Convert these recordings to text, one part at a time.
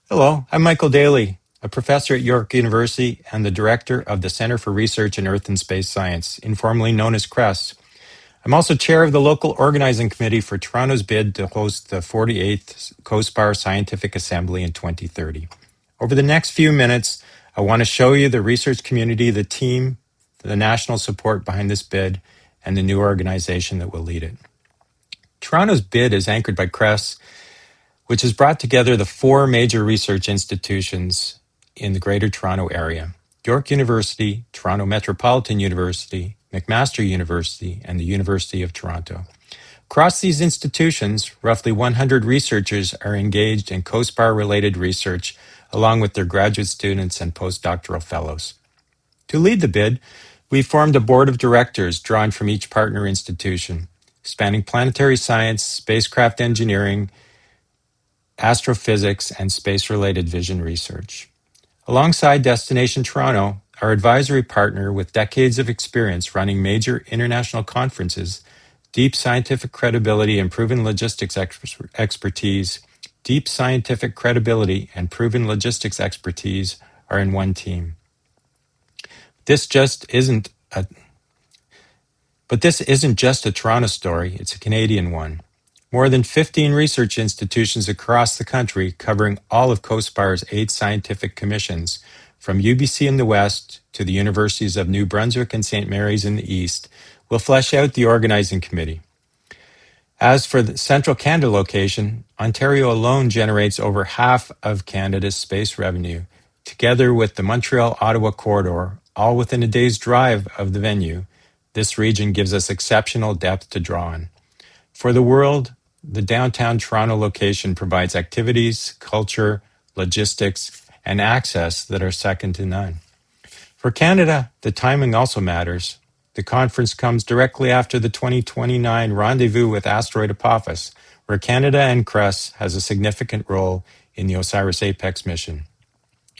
Hello, I'm Michael Daly, a professor at York University and the director of the Center for Research in Earth and Space Science, informally known as CRESS. I'm also chair of the local organizing committee for Toronto's bid to host the 48th COSPAR Scientific Assembly in 2030. Over the next few minutes, I want to show you the research community, the team, the national support behind this bid, and the new organization that will lead it. Toronto's bid is anchored by CRESS, which has brought together the four major research institutions in the Greater Toronto Area: York University, Toronto Metropolitan University, McMaster University, and the University of Toronto. Across these institutions, roughly 100 researchers are engaged in COSPAR-related research, along with their graduate students and postdoctoral fellows. To lead the bid, we formed a board of directors drawn from each partner institution, spanning planetary science, spacecraft engineering, astrophysics, and space-related vision research. Alongside Destination Toronto, our advisory partner with decades of experience running major international conferences, deep scientific credibility and proven logistics expertise, deep scientific credibility and proven logistics expertise are in one team. But this isn't just a Toronto story, it's a Canadian one. More than 15 research institutions across the country, covering all of COSPAR's 8 scientific commissions, from UBC in the west to the universities of New Brunswick and St. Mary's in the east, will flesh out the organizing committee. As for the Central Canada location, Ontario alone generates over half of Canada's space revenue. Together with the Montreal-Ottawa corridor, all within a day's drive of the venue, this region gives us exceptional depth to draw on. For the world, the downtown Toronto location provides activities, culture, logistics, and access that are second to none. For Canada, the timing also matters. The conference comes directly after the 2029 rendezvous with asteroid Apophis, where Canada and CRESS has a significant role in the OSIRIS-APEX mission.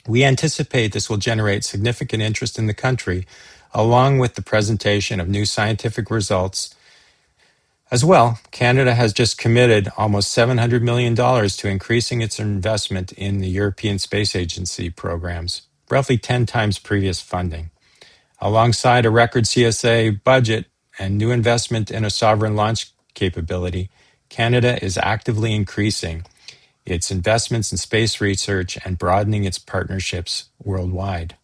We anticipate this will generate significant interest in the country, along with the presentation of new scientific results. As well, Canada has just committed almost $700 million to increasing its investment in the European Space Agency programs, roughly 10 times previous funding. Alongside a record CSA budget and new investment in a sovereign launch capability, Canada is actively increasing its investments in space research and broadening its partnerships worldwide.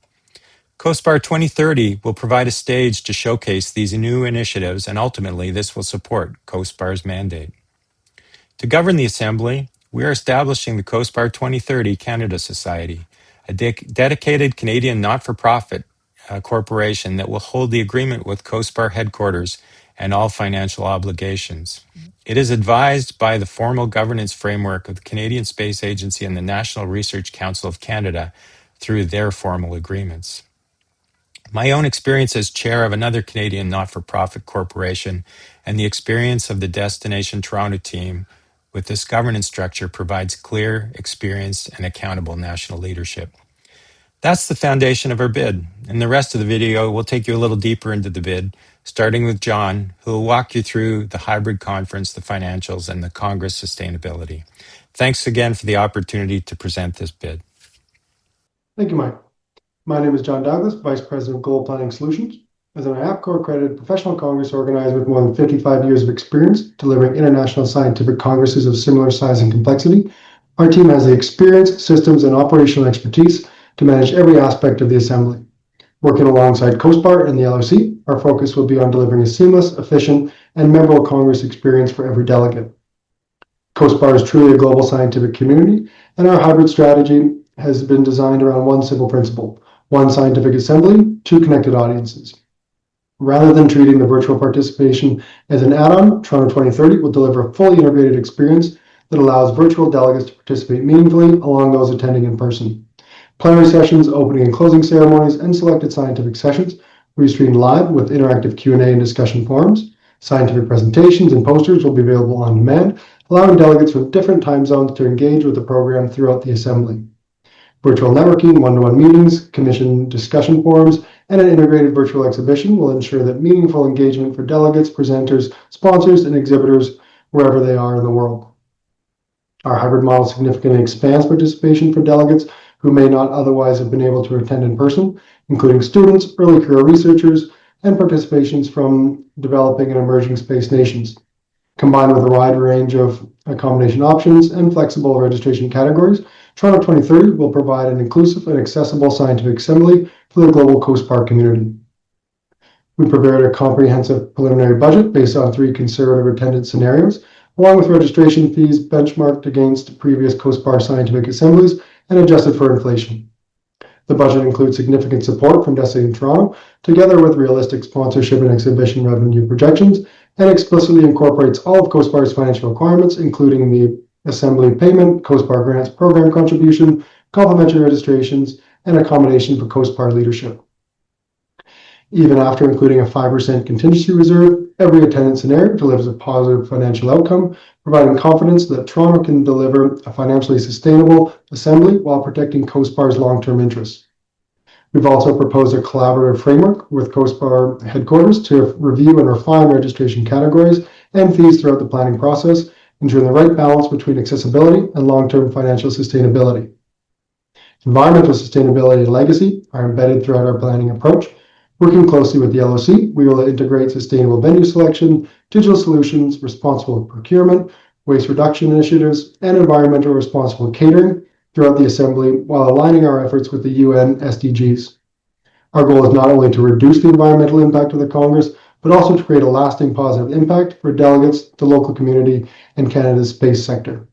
COSPAR 2030 will provide a stage to showcase these new initiatives, and ultimately this will support COSPAR's mandate. To govern the Assembly, we are establishing the COSPAR 2030 Canada Society, a dedicated Canadian not-for-profit corporation that will hold the agreement with COSPAR headquarters and all financial obligations. It is advised by the formal governance framework of the Canadian Space Agency and the National Research Council of Canada through their formal agreements. My own experience as chair of another Canadian not-for-profit corporation and the experience of the Destination Toronto team with this governance structure provides clear, experienced, and accountable national leadership. That's the foundation of our bid. In the rest of the video, we'll take you a little deeper into the bid, starting with John, who will walk you through the hybrid conference, the financials, and the Congress sustainability. Thanks again for the opportunity to present this bid. Thank you, Mike. My name is John Douglas, Vice President of Global Planning Solutions. As an APCO-accredited professional Congress organizer with more than 55 years of experience delivering international scientific congresses of similar size and complexity, our team has the experience, systems, and operational expertise to manage every aspect of the Assembly. Working alongside COSPAR and the LRC, our focus will be on delivering a seamless, efficient, and memorable Congress experience for every delegate. COSPAR is truly a global scientific community, and our hybrid strategy has been designed around one simple principle: one scientific assembly, two connected audiences. Rather than treating the virtual participation as an add-on, Toronto 2030 will deliver a fully integrated experience that allows virtual delegates to participate meaningfully along those attending in person. Plenary sessions, opening and closing ceremonies, and selected scientific sessions will be streamed live with interactive Q&A and discussion forums. Scientific presentations and posters will be available on demand, allowing delegates from different time zones to engage with the program throughout the Assembly. Virtual networking, one-to-one meetings, commission discussion forums, and an integrated virtual exhibition will ensure that meaningful engagement for delegates, presenters, sponsors, and exhibitors wherever they are in the world. Our hybrid model significantly expands participation for delegates who may not otherwise have been able to attend in person, including students, early career researchers, and participations from developing and emerging space nations. Combined with a wide range of accommodation options and flexible registration categories, Toronto 2030 will provide an inclusive and accessible scientific assembly for the global COSPAR community. We prepared a comprehensive preliminary budget based on 3 conservative attendance scenarios, along with registration fees benchmarked against previous COSPAR Scientific Assemblies and adjusted for inflation. The budget includes significant support from Destiny Toronto, together with realistic sponsorship and exhibition revenue projections, and explicitly incorporates all of COSPAR's financial requirements, including the assembly payment, COSPAR grants program contribution, complimentary registrations, and accommodation for COSPAR leadership. Even after including a 5% contingency reserve, every attendance scenario delivers a positive financial outcome, providing confidence that Toronto can deliver a financially sustainable assembly while protecting COSPAR's long-term interests. We've also proposed a collaborative framework with COSPAR headquarters to review and refine registration categories and fees throughout the planning process, ensuring the right balance between accessibility and long-term financial sustainability. Environmental sustainability and legacy are embedded throughout our planning approach. Working closely with the LOC, we will integrate sustainable venue selection, digital solutions, responsible procurement, waste reduction initiatives, and environmental responsible catering throughout the Assembly while aligning our efforts with the UN SDGs. Our goal is not only to reduce the environmental impact of the Congress, but also to create a lasting positive impact for delegates, the local community, and Canada's space sector.